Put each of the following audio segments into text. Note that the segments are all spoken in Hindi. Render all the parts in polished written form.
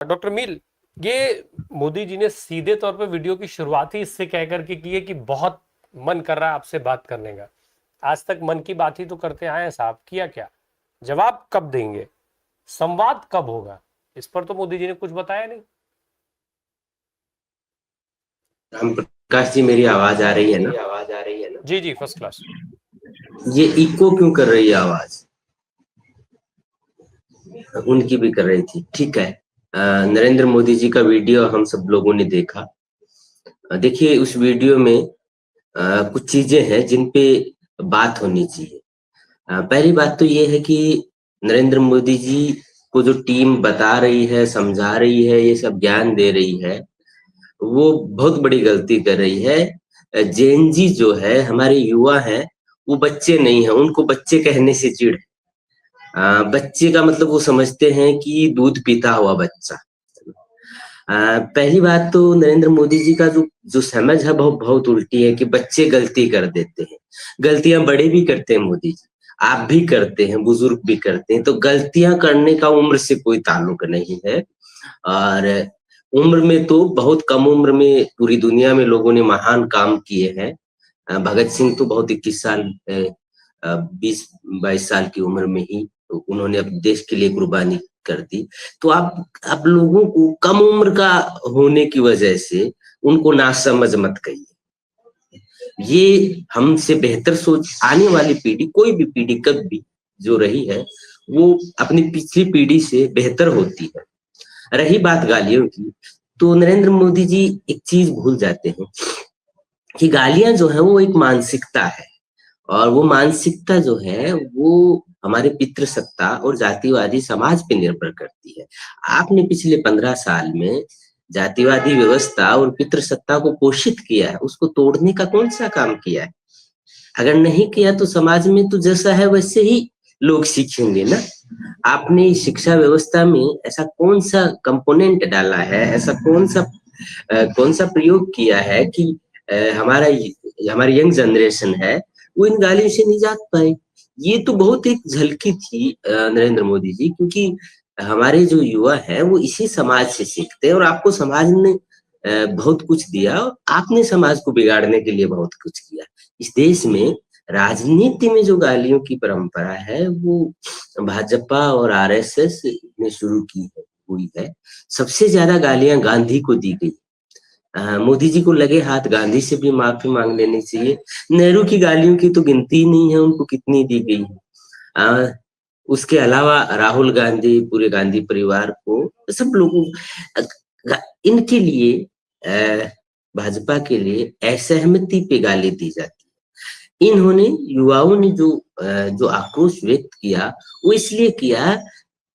डॉक्टर मील, ये मोदी जी ने सीधे तौर पर वीडियो की शुरुआत ही इससे कह करके की है कि बहुत मन कर रहा है आपसे बात करने का। आज तक मन की बात ही तो करते आए हैं साहब, किया क्या? जवाब कब देंगे? संवाद कब होगा? इस पर तो मोदी जी ने कुछ बताया नहीं। राम प्रकाश जी, मेरी आवाज आ रही है ना? जी जी, फर्स्ट क्लास। ये इको क्यों कर रही है आवाज? उनकी भी कर रही थी, ठीक है। नरेंद्र मोदी जी का वीडियो हम सब लोगों ने देखा। देखिए, उस वीडियो में कुछ चीजें हैं जिन पे बात होनी चाहिए। पहली बात तो ये है कि नरेंद्र मोदी जी को जो टीम बता रही है, समझा रही है, ये सब ज्ञान दे रही है, वो बहुत बड़ी गलती कर रही है। जेन जी जो है, हमारे युवा हैं, वो बच्चे नहीं है, उनको बच्चे कहने से चिढ़ है। बच्चे का मतलब वो समझते हैं कि दूध पीता हुआ बच्चा। पहली बात तो नरेंद्र मोदी जी का जो जो समझ है बहुत बहुत उल्टी है कि बच्चे गलती कर देते हैं। गलतियां बड़े भी करते हैं मोदी जी, आप भी करते हैं, बुजुर्ग भी करते हैं। तो गलतियां करने का उम्र से कोई ताल्लुक नहीं है। और उम्र में तो बहुत कम उम्र में पूरी दुनिया में लोगों ने महान काम किए हैं। भगत सिंह तो बहुत 21 साल 20-22 साल की उम्र में ही उन्होंने अपने देश के लिए कुर्बानी कर दी। तो आप लोगों को कम उम्र का होने की वजह से उनको नासमझ मत कहिए। ये हमसे बेहतर सोच आने वाली पीढ़ी, कोई भी पीढ़ी कब भी जो रही है, वो अपनी पिछली पीढ़ी से बेहतर होती है। रही बात गालियों की, तो नरेंद्र मोदी जी एक चीज भूल जाते हैं कि गालियां जो है वो एक मानसिकता है। और वो मानसिकता जो है वो हमारे पितृसत्ता और जातिवादी समाज पे निर्भर करती है। आपने पिछले 15 साल में जातिवादी व्यवस्था और पितृसत्ता को पोषित किया है, उसको तोड़ने का कौन सा काम किया है? अगर नहीं किया तो समाज में तो जैसा है वैसे ही लोग सीखेंगे ना। आपने शिक्षा व्यवस्था में ऐसा कौन सा कंपोनेंट डाला है, ऐसा कौन सा प्रयोग किया है कि हमारी यंग जनरेशन है वो इन गालियों से निजात पाए। ये तो बहुत एक झलकी थी नरेंद्र मोदी जी, क्योंकि हमारे जो युवा है वो इसी समाज से सीखते हैं। और आपको समाज ने बहुत कुछ दिया और आपने समाज को बिगाड़ने के लिए बहुत कुछ किया। इस देश में राजनीति में जो गालियों की परंपरा है वो भाजपा और आरएसएस ने शुरू की है, हुई है। सबसे ज्यादा गालियां गांधी को दी गई। मोदी जी को लगे हाथ गांधी से भी माफी मांग लेनी चाहिए। नेहरू की गालियों की तो गिनती ही नहीं है, उनको कितनी दी गई है। उसके अलावा राहुल गांधी, पूरे गांधी परिवार को, सब लोगों, इनके लिए भाजपा के लिए असहमति पे गाली दी जाती है। इन्होंने, युवाओं ने जो आक्रोश व्यक्त किया वो इसलिए किया,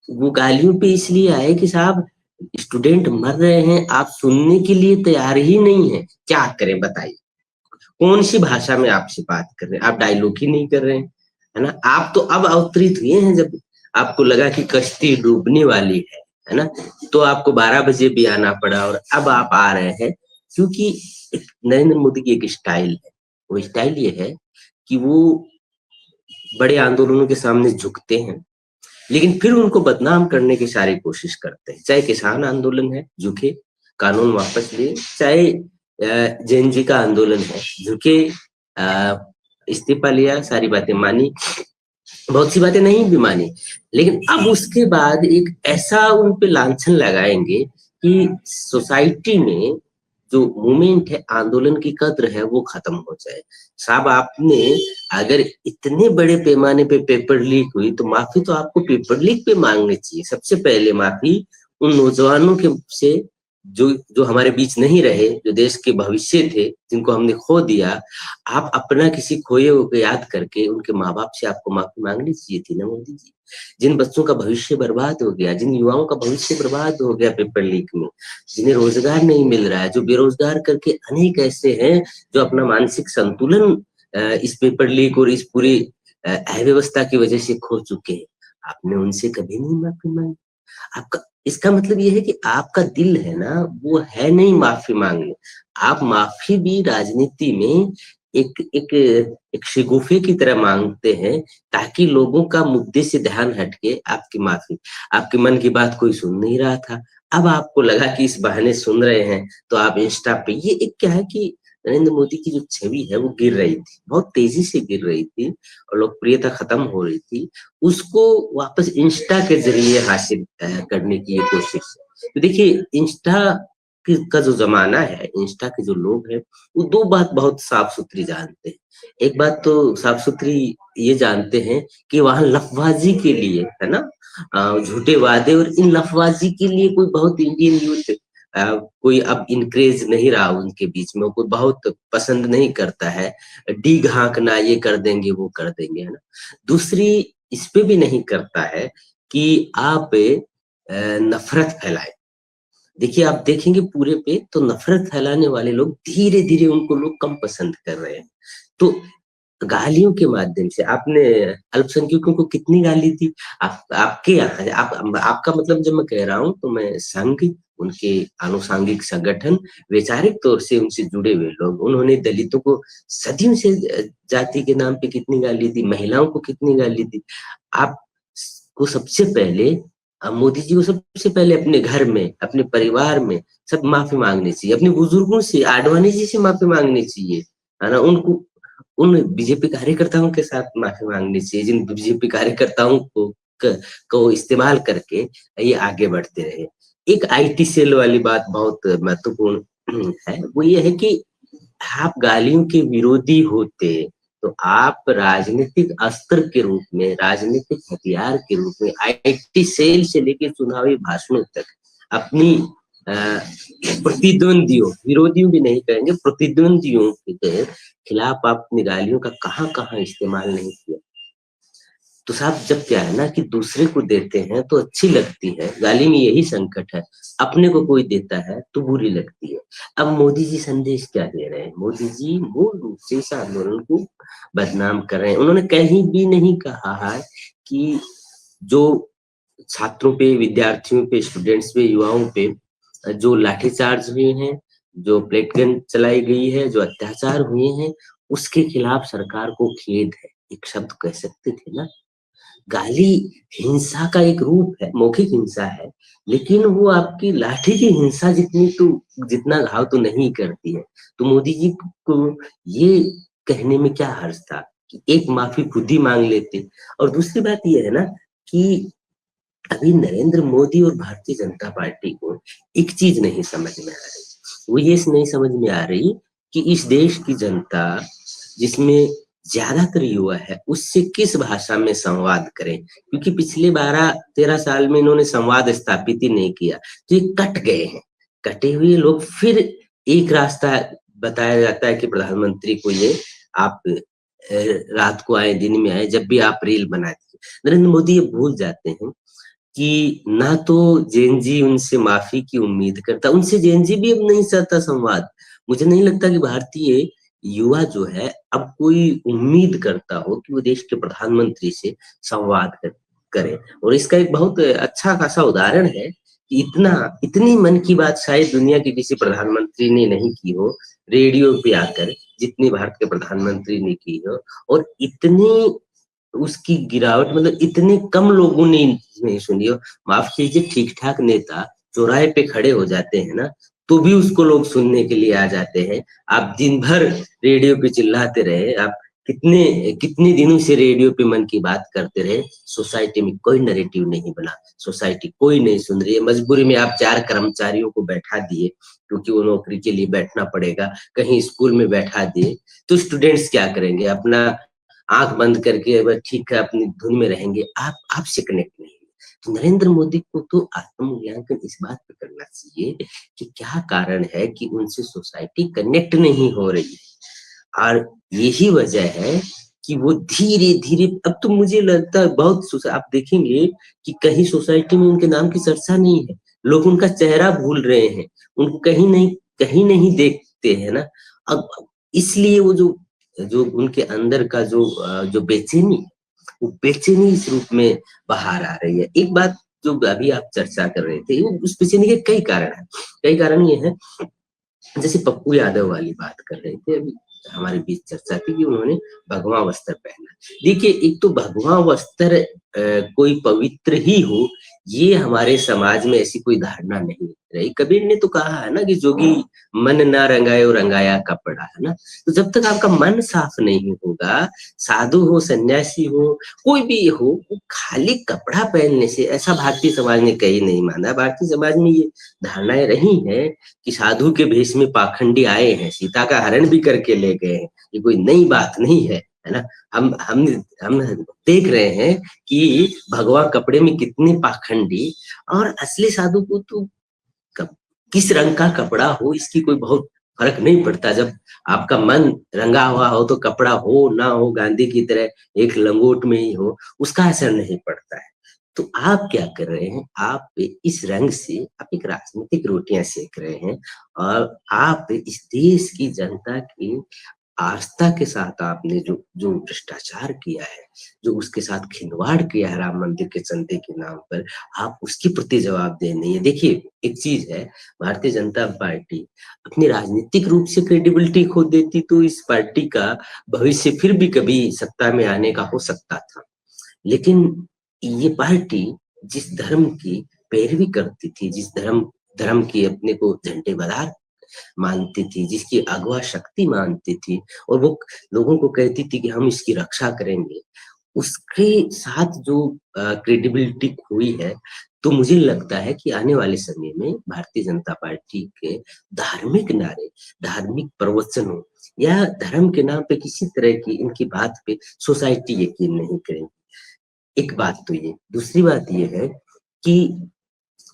वो गालियों पे इसलिए आए कि साहब स्टूडेंट मर रहे हैं, आप सुनने के लिए तैयार ही नहीं है, क्या करें बताइए? कौन सी भाषा में आपसे बात कर रहे हैं? आप डायलॉग ही नहीं कर रहे हैं, है ना? आप तो अब अवतरित हुए हैं जब आपको लगा कि कश्ती डूबने वाली है ना? तो आपको 12 बजे भी आना पड़ा और अब आप आ रहे हैं, क्योंकि नरेंद्र मोदी की एक स्टाइल है। वो स्टाइल ये है कि वो बड़े आंदोलनों के सामने झुकते हैं, लेकिन फिर उनको बदनाम करने की सारी कोशिश करते हैं। चाहे किसान आंदोलन है, झुके, कानून वापस लिए, चाहे जैन जी का आंदोलन है, झुके, इस्तीफा लिया, सारी बातें मानी, बहुत सी बातें नहीं भी मानी, लेकिन अब उसके बाद एक ऐसा उन पे लांछन लगाएंगे कि सोसाइटी में जो मूवमेंट है, आंदोलन की कद्र है, वो खत्म हो जाए। साहब, आपने अगर इतने बड़े पैमाने पे पेपर लीक हुई तो माफी तो आपको पेपर लीक पे मांगनी चाहिए। सबसे पहले माफी उन नौजवानों के से जो जो हमारे बीच नहीं रहे, जो देश के भविष्य थे, जिनको हमने खो दिया। आप अपना किसी खोए हुए को याद करके उनके माँ बाप से आपको माफी मांगनी चाहिए थी ना मोदी जी। जिन बच्चों का भविष्य बर्बाद हो गया, जिन युवाओं का भविष्य बर्बाद हो गया पेपर लीक में, जिन्हें रोजगार नहीं मिल रहा है, जो बेरोजगार करके अनेक ऐसे हैं जो अपना मानसिक संतुलन इस पेपर लीक और इस पूरी अव्यवस्था की वजह से खो चुके हैं, आपने उनसे कभी नहीं माफी मांगी। आपका, इसका मतलब ये है कि आपका दिल है ना, वो है नहीं माफी मांगने। आप माफी भी राजनीति में एक एक एक शिगुफे की तरह मांगते हैं, ताकि लोगों का मुद्दे से ध्यान हटके आपकी माफी, आपके मन की बात कोई सुन नहीं रहा था, अब आपको लगा कि इस बहाने सुन रहे हैं, तो आप इंस्टा पे, ये एक क्या है कि नरेंद्र मोदी की जो छवि है वो गिर रही थी, बहुत तेजी से गिर रही थी और लोकप्रियता खत्म हो रही थी, उसको वापस इंस्टा के जरिए हासिल करने की ये कोशिश है। तो देखिए, इंस्टा का जो जमाना है, इंस्टा के जो लोग हैं, वो दो बात बहुत साफ सुथरी जानते हैं। एक बात तो साफ सुथरी ये जानते हैं कि वहां लफबाजी के लिए, है ना, झूठे वादे और इन लफबाजी के लिए कोई बहुत इंडियन यूथ कोई अब इनक्रेज नहीं रहा उनके बीच में, कोई बहुत पसंद नहीं करता है डी घाकना, ये कर देंगे वो कर देंगे, है ना। दूसरी इस पे भी नहीं करता है कि आप नफरत फैलाए। देखिए, आप देखेंगे पूरे पे तो नफरत फैलाने वाले लोग धीरे धीरे उनको लोग कम पसंद कर रहे हैं। तो गालियों के माध्यम से आपने अल्पसंख्यकों को कितनी गाली दी, आपके यहाँ आपका मतलब जब मैं कह रहा हूँ तो मैं संघ, उनके आनुषांगिक संगठन, वैचारिक तौर से उनसे जुड़े हुए लोग, उन्होंने दलितों को सदियों से जाति के नाम पे कितनी गाली दी, महिलाओं को कितनी गाली दी। आप को सबसे पहले मोदी जी को सबसे पहले अपने घर में, अपने परिवार में सब माफी मांगनी चाहिए, अपने बुजुर्गों से, आडवाणी जी से माफी मांगनी चाहिए, है ना। उनको, उन बीजेपी कार्यकर्ताओं के साथ माफी मांगनी चाहिए, जिन बीजेपी कार्यकर्ताओं को इस्तेमाल करके ये आगे बढ़ते रहे। एक आईटी सेल वाली बात बहुत महत्वपूर्ण है, वो ये है कि आप गालियों के विरोधी होते तो आप राजनीतिक अस्त्र के रूप में, राजनीतिक हथियार के रूप में आईटी सेल से लेकर चुनावी भाषणों तक अपनी प्रतिद्वंदियों, विरोधियों भी नहीं कहेंगे, प्रतिद्वंदियों के खिलाफ आपने गालियों का कहाँ कहाँ इस्तेमाल नहीं किया। तो साहब, जब क्या है ना कि दूसरे को देते हैं तो अच्छी लगती है, गाली में यही संकट है, अपने को कोई देता है तो बुरी लगती है। अब मोदी जी संदेश क्या दे रहे हैं? मोदी जी मूल रूप से इस आंदोलन को बदनाम कर रहे हैं। उन्होंने कहीं भी नहीं कहा है कि जो छात्रों पे, विद्यार्थियों पे, स्टूडेंट्स पे, युवाओं पे जो लाठीचार्ज हुए हैं, जो प्लेट गन चलाई गई है, जो अत्याचार हुए हैं, उसके खिलाफ सरकार को खेद है, एक शब्द कह सकते थे ना। गाली हिंसा का एक रूप है, मौखिक हिंसा है, लेकिन वो आपकी लाठी की हिंसा जितना घाव तो नहीं करती है। तो मोदी जी को ये कहने में क्या हर्ज था कि एक माफी खुद ही मांग लेते। और दूसरी बात ये है ना कि अभी नरेंद्र मोदी और भारतीय जनता पार्टी को एक चीज नहीं समझ में आ रही, वो ये नहीं समझ में आ रही कि इस देश की जनता, जिसमें ज्यादातर युवा है, उससे किस भाषा में संवाद करें, क्योंकि पिछले 12-13 साल में इन्होंने संवाद स्थापित ही नहीं किया, तो ये कट गए हैं। कटे हुए लोग, फिर एक रास्ता बताया जाता है कि प्रधानमंत्री को ये आप रात को आए, दिन में आए, जब भी आप रील बना दीजिए। नरेंद्र मोदी ये भूल जाते हैं कि ना तो जेनजी उनसे माफी की उम्मीद करता, उनसे जेनजी भी अब नहीं चाहता संवाद। मुझे नहीं लगता कि भारतीय युवा जो है अब कोई उम्मीद करता हो कि वो देश के प्रधानमंत्री से संवाद करे। और इसका एक बहुत अच्छा खासा उदाहरण है कि इतनी मन की बात शायद दुनिया के किसी प्रधानमंत्री ने नहीं की हो रेडियो पे आकर, जितनी भारत के प्रधानमंत्री ने की हो। और इतनी उसकी गिरावट, मतलब इतने कम लोगों ने नहीं सुनी हो। माफ कीजिए, ठीक ठाक नेता चौराहे पे खड़े हो जाते हैं ना, तो भी उसको लोग सुनने के लिए आ जाते हैं। आप दिन भर रेडियो पे चिल्लाते रहे, आप कितने दिनों से रेडियो पे मन की बात करते रहे, सोसाइटी में कोई नैरेटिव नहीं बना, सोसाइटी कोई नहीं सुन रही है। मजबूरी में आप 4 कर्मचारियों को बैठा दिए, क्योंकि वो नौकरी के लिए बैठना पड़ेगा, कहीं स्कूल में बैठा दिए, तो स्टूडेंट्स क्या करेंगे? अपना आंख बंद करके ठीक है अपनी धुन में रहेंगे, आपसे कनेक्ट नहीं। तो नरेंद्र मोदी को तो आत्ममूल्यांकन इस बात पे करना चाहिए कि क्या कारण है कि उनसे सोसाइटी कनेक्ट नहीं हो रही है। और यही वजह है कि वो धीरे धीरे, अब तो मुझे लगता है बहुत, आप देखेंगे कि कहीं सोसाइटी में उनके नाम की चर्चा नहीं है, लोग उनका चेहरा भूल रहे हैं, उनको कहीं नहीं देखते हैं ना। अब इसलिए वो जो उनके अंदर का जो बेचैनी, वो बेचैनी इस रूप में बाहर आ रही है। एक बात जो अभी आप चर्चा कर रहे थे, उस बेचैनी के कई कारण ये है, जैसे पप्पू यादव वाली बात कर रहे थे अभी, हमारे बीच चर्चा थी कि उन्होंने भगवा वस्त्र पहना। देखिए, एक तो भगवा वस्त्र कोई पवित्र ही हो, ये हमारे समाज में ऐसी कोई धारणा नहीं रही। कबीर ने तो कहा है ना कि जोगी मन ना रंगायो रंगाया कपड़ा, है ना। तो जब तक आपका मन साफ नहीं होगा, साधु हो, सन्यासी हो, कोई भी हो, वो खाली कपड़ा पहनने से, ऐसा भारतीय समाज ने कहीं नहीं माना। भारतीय समाज में ये धारणाएं रही हैं कि साधु के भेष में पाखंडी आए हैं, सीता का हरण भी करके ले गए हैं, ये कोई नई बात नहीं है ना। हम देख रहे हैं कि भगवा कपड़े में कितने पाखंडी, और असली साधु को तो किस रंग का कपड़ा हो इसकी कोई बहुत फर्क नहीं पड़ता। जब आपका मन रंगा हुआ हो तो कपड़ा हो ना हो, गांधी की तरह एक लंगोट में ही हो, उसका असर नहीं पड़ता है। तो आप क्या कर रहे हैं, आप इस रंग से आप एक राजनीतिक रोटियां सेक रहे हैं, और आप इस देश की जनता की आस्था के साथ आपने जो जो भ्रष्टाचार किया है, जो उसके साथ खिलवाड़ किया है राम मंदिर के चंदे के नाम पर, आप उसके प्रति जवाबदेह नहीं है। देखिए, एक चीज है, भारतीय जनता पार्टी अपनी राजनीतिक रूप से क्रेडिबिलिटी खो देती तो इस पार्टी का भविष्य फिर भी कभी सत्ता में आने का हो सकता था। लेकिन ये पार्टी जिस धर्म की पैरवी करती थी, जिस धर्म की अपने को झंडेबाज मानती थी, जिसकी अगवा शक्ति मानती थी, और वो लोगों को कहती थी कि हम इसकी रक्षा करेंगे, उसके साथ जो क्रेडिबिलिटी खोई है, तो मुझे लगता है कि आने वाले समय में भारतीय जनता पार्टी के धार्मिक नारे, धार्मिक प्रवचनों या धर्म के नाम पे किसी तरह की इनकी बात पे सोसाइटी यकीन नहीं करेगी। एक बात तो ये, दूसरी बात ये है कि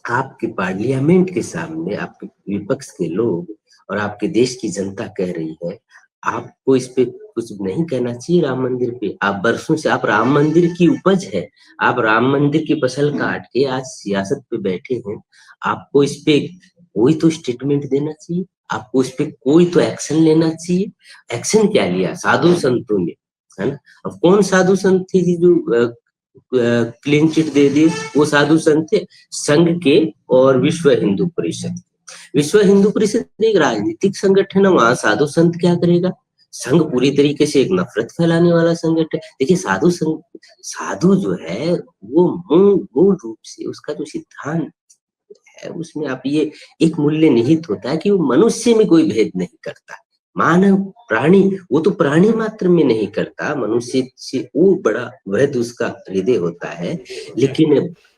आपके पार्लियामेंट के सामने आपके विपक्ष के लोग और आपके देश की जनता कह रही है, आपको इस पे कुछ नहीं कहना चाहिए राम मंदिर पे। आप बरसों से, आप राम मंदिर की उपज है, आप राम मंदिर की फसल काट के आज सियासत पे बैठे हैं, आपको इस पे कोई तो स्टेटमेंट देना चाहिए, आपको इस पे कोई तो एक्शन लेना चाहिए। एक्शन क्या लिया साधु संतों ने, है ना। अब कौन साधु संत थे जी जो क्लीन चिट दे दिए? वो साधु संत थे संघ के और विश्व हिंदू परिषद। विश्व हिंदू परिषद एक राजनीतिक संगठन है, वहां साधु संत क्या करेगा? संघ पूरी तरीके से एक नफरत फैलाने वाला संगठन। देखिए, साधु जो है वो मूल रूप से उसका जो सिद्धांत है, उसमें आप ये एक मूल्य निहित होता है कि वो मनुष्य में कोई भेद नहीं करता। मानव प्राणी, वो तो प्राणी मात्र में नहीं करता, मनुष्य से वो बड़ा वृहद उसका हृदय होता है। लेकिन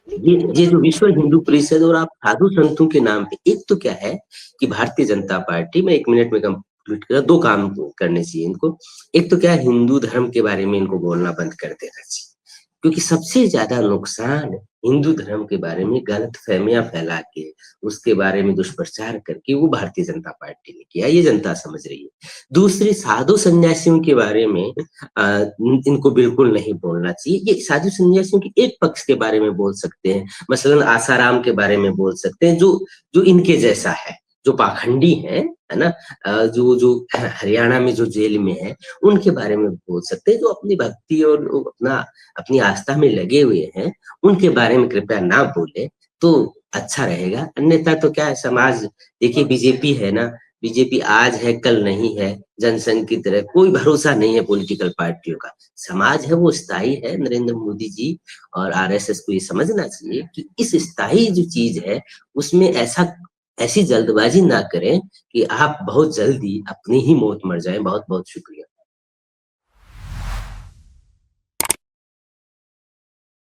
ये जो विश्व हिंदू परिषद और आप साधु संतों के नाम पे, एक तो क्या है कि भारतीय जनता पार्टी में, 1 मिनट में कंप्लीट कर, 2 काम करने चाहिए इनको। एक तो क्या है, हिंदू धर्म के बारे में इनको बोलना बंद कर देना चाहिए, क्योंकि सबसे ज्यादा नुकसान हिंदू धर्म के बारे में गलत फहमियां फैला के, उसके बारे में दुष्प्रचार करके वो भारतीय जनता पार्टी ने किया, ये जनता समझ रही है। दूसरी, साधु सन्यासियों के बारे में इनको बिल्कुल नहीं बोलना चाहिए। ये साधु सन्यासियों के एक पक्ष के बारे में बोल सकते हैं, मसलन आसाराम के बारे में बोल सकते हैं, जो इनके जैसा है, जो पाखंडी है ना, जो हरियाणा में जो जेल में है, उनके बारे में बोल सकते हैं। जो अपनी भक्ति और अपनी आस्था में लगे हुए हैं, उनके बारे में कृपया ना बोले तो अच्छा रहेगा। अन्यथा तो क्या है, समाज, देखिए बीजेपी है ना, बीजेपी आज है कल नहीं है, जनसंघ की तरह कोई भरोसा नहीं है पॉलिटिकल पार्टियों का। समाज है वो स्थायी है। नरेंद्र मोदी जी और आरएसएस को ये समझना चाहिए कि इस स्थायी जो चीज है उसमें ऐसी जल्दबाजी ना करें कि आप बहुत जल्दी अपनी ही मौत मर जाएं। बहुत बहुत शुक्रिया।